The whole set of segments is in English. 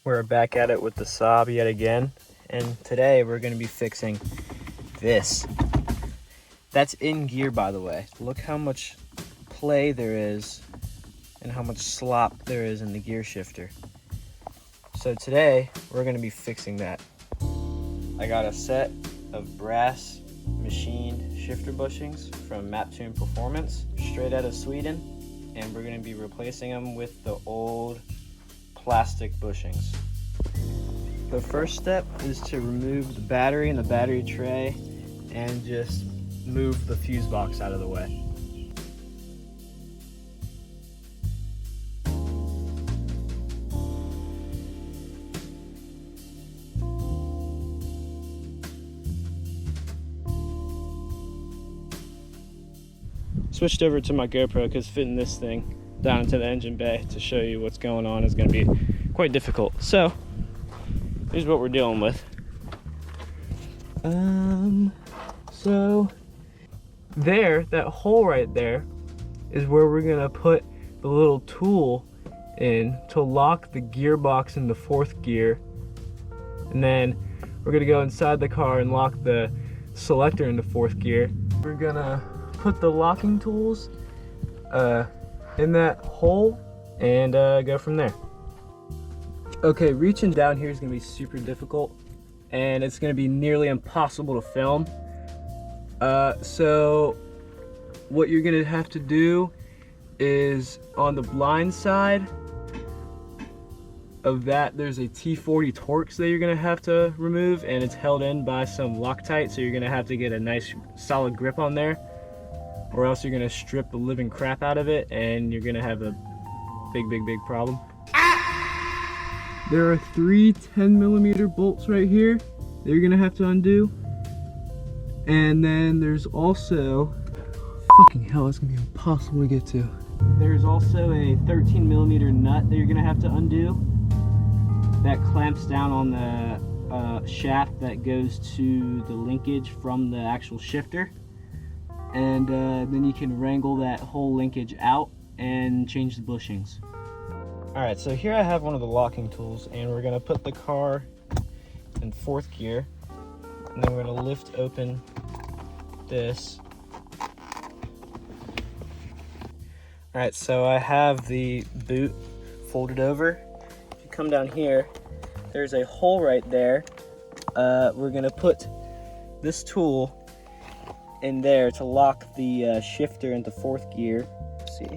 We're back at it with the Saab yet again, and today we're going to be fixing this. That's in gear, by the way. Look how much play there is and how much slop there is in the gear shifter. So today we're going to be fixing that. I got a set of brass machined shifter bushings from Maptun Performance, straight out of Sweden, and we're going to be replacing them with the old plastic bushings. The first step is to remove the battery and the battery tray and just move the fuse box out of the way. Switched over to my GoPro because fitting this thing down into the engine bay to show you what's going on is going to be quite difficult. So here's what we're dealing with. So there, that hole right there is where we're gonna put the little tool in to lock the gearbox in the fourth gear, and then we're gonna go inside the car and lock the selector in the fourth gear. We're gonna put the locking tools in that hole and go from there. Okay, reaching down here is gonna be super difficult and it's gonna be nearly impossible to film. So what you're gonna have to do is on the blind side of that, there's a T40 Torx that you're gonna have to remove, and it's held in by some Loctite, so you're gonna have to get a nice solid grip on there, or else you're gonna strip the living crap out of it and you're gonna have a big problem. There are 3 10mm bolts right here that you're gonna have to undo. And then there's also, fucking hell, it's gonna be impossible to get to. There's also a 13mm nut that you're gonna have to undo. That clamps down on the shaft that goes to the linkage from the actual shifter. And then you can wrangle that whole linkage out and change the bushings. Alright, so here I have one of the locking tools, and we're gonna put the car in fourth gear, and then we're gonna lift open this. Alright, so I have the boot folded over. If you come down here, there's a hole right there. We're gonna put this tool in there to lock the shifter into fourth gear. Let's see.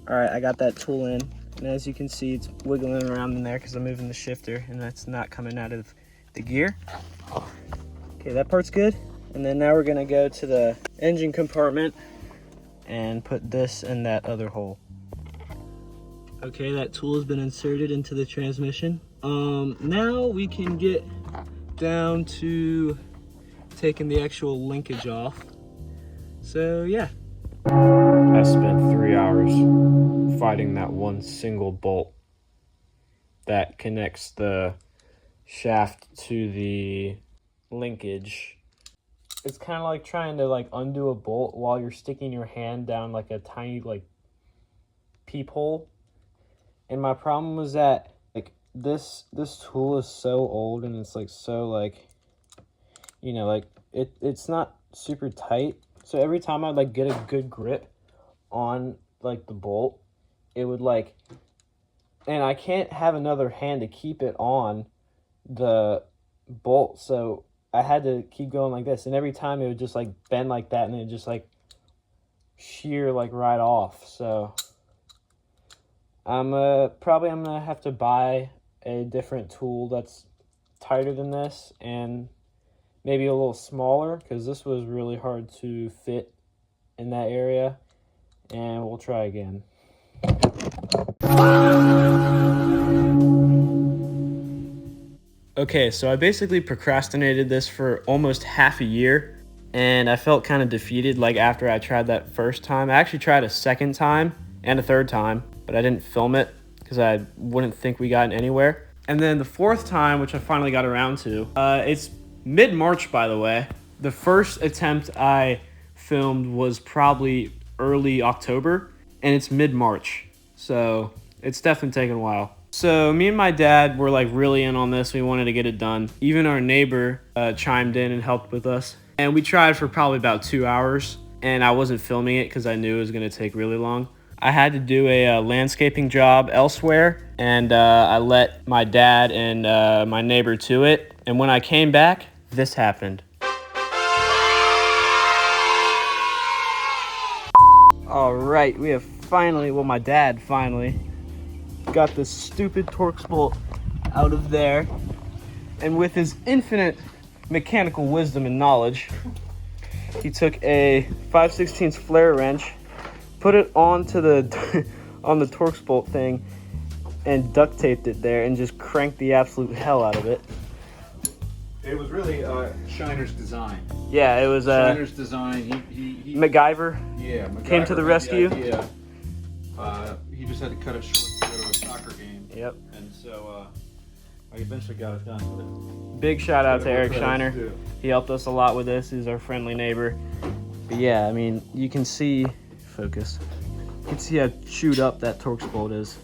Alright, I got that tool in, and as you can see, it's wiggling around in there because I'm moving the shifter and that's not coming out of the gear. Okay, that part's good. And then now we're gonna go to the engine compartment and put this in that other hole. Okay, that tool has been inserted into the transmission. Now we can get down to taking the actual linkage off. So yeah. I spent 3 hours fighting that one single bolt that connects the shaft to the linkage. It's kind of like trying to undo a bolt while you're sticking your hand down like a tiny peephole. And my problem was that this tool is so old, and it's it's not super tight. So every time I'd get a good grip on the bolt, it would and I can't have another hand to keep it on the bolt, so I had to keep going like this, and every time it would just bend like that, and then it just shear right off. So I'm gonna have to buy a different tool that's tighter than this and maybe a little smaller, because this was really hard to fit in that area, and we'll try again. Okay, so I basically procrastinated this for almost half a year, and I felt kind of defeated after I tried that first time. I actually tried a second time and a third time, but I didn't film it because I wouldn't think we got anywhere. And then the fourth time, which I finally got around to, it's mid-March, by the way. The first attempt I filmed was probably early October, and it's mid-March. So it's definitely taken a while. So me and my dad were like really in on this. We wanted to get it done. Even our neighbor chimed in and helped with us. And we tried for probably about 2 hours. And I wasn't filming it because I knew it was going to take really long. I had to do a landscaping job elsewhere. And I let my dad and my neighbor to it. And when I came back, this happened. All right, we have finally, well, my dad finally got this stupid Torx bolt out of there, and with his infinite mechanical wisdom and knowledge, he took a 5/16 flare wrench, put it onto the on the Torx bolt thing, and duct taped it there, and just cranked the absolute hell out of it. It was really Shiner's design. Yeah, it was Shiner's design. He MacGyver. Yeah, MacGyver came to the rescue. He just had to cut it short to go to a soccer game. Yep. And so I eventually got it done with it. Big shout out to Eric Shiner. He helped us a lot with this. He's our friendly neighbor. But yeah, I mean, you can see, focus. You can see how chewed up that Torx bolt is.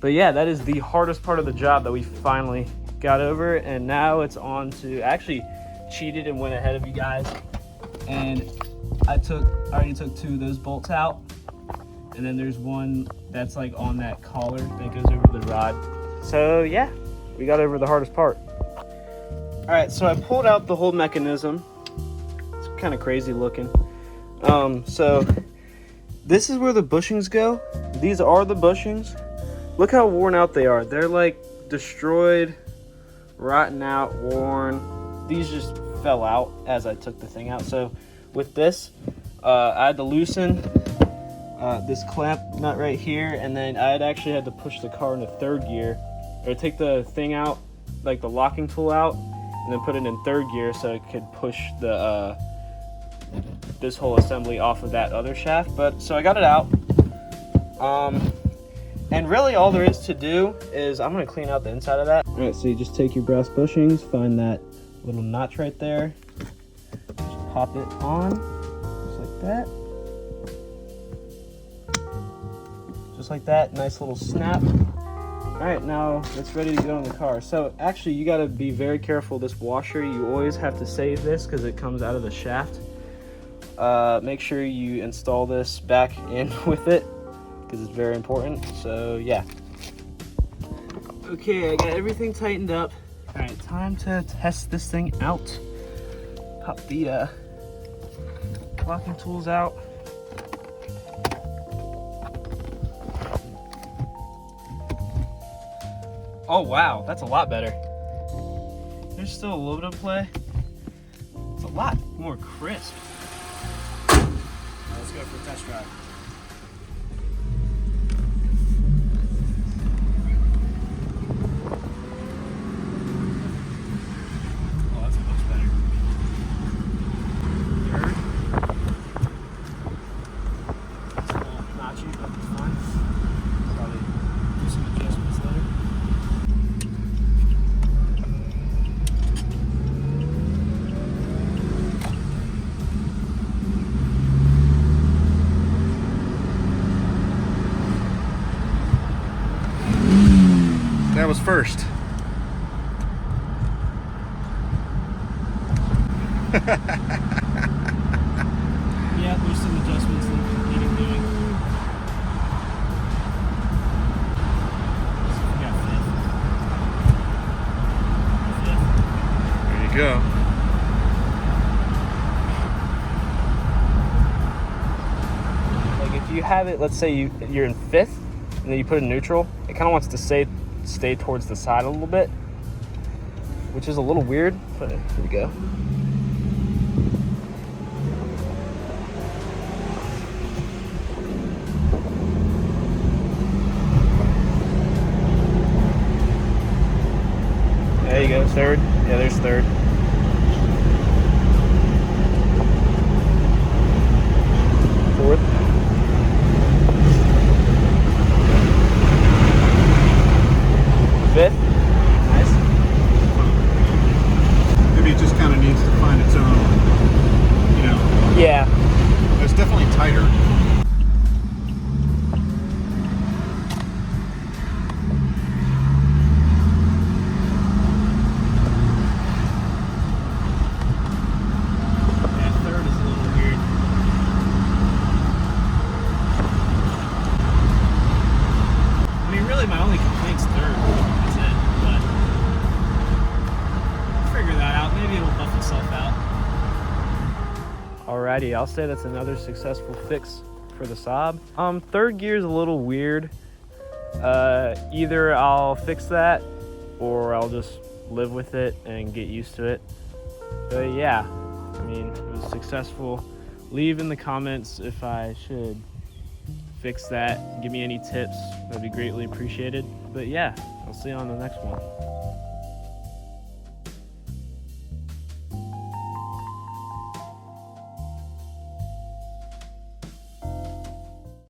But yeah, that is the hardest part of the job that we finally got over, and now it's on to, actually cheated and went ahead of you guys, and I already took 2 of those bolts out, and then there's one that's like on that collar that goes over the rod. So yeah, we got over the hardest part. All right, so I pulled out the whole mechanism. It's kind of crazy looking. So this is where the bushings go. These are the bushings. Look how worn out they are. They're like destroyed, rotten out, worn. These just fell out as I took the thing out. So with this, I had to loosen this clamp nut right here, and then I actually had to push the car into 3rd gear, or take the thing out, like the locking tool out, and then put it in 3rd gear so it could push the this whole assembly off of that other shaft. But so I got it out. And really all there is to do is, I'm gonna clean out the inside of that. All right, so you just take your brass bushings, find that little notch right there, just pop it on, just like that. Just like that, nice little snap. All right, now it's ready to go in the car. So actually you gotta be very careful. This washer, you always have to save this because it comes out of the shaft. Make sure you install this back in with it, because it's very important. So yeah. Okay, I got everything tightened up. All right, time to test this thing out. Pop the locking tools out. Oh wow, that's a lot better. There's still a little bit of play. It's a lot more crisp. Let's go for a test drive. That was first. Yeah, there's some adjustments that you can do. There you go. Like if you have it, let's say you're in 5th, and then you put it in neutral, it kind of wants to stay towards the side a little bit, which is a little weird, but here we go. There you go, 3rd. Yeah, there's 3rd. Fourth. Fifth. Nice. Maybe it just kind of needs to find its own, you know. Yeah. It's definitely tighter. Alrighty, I'll say that's another successful fix for the Saab. Third gear is a little weird. Either I'll fix that or I'll just live with it and get used to it. But yeah, I mean, it was successful. Leave in the comments if I should fix that. Give me any tips, that'd be greatly appreciated. But yeah, I'll see you on the next one.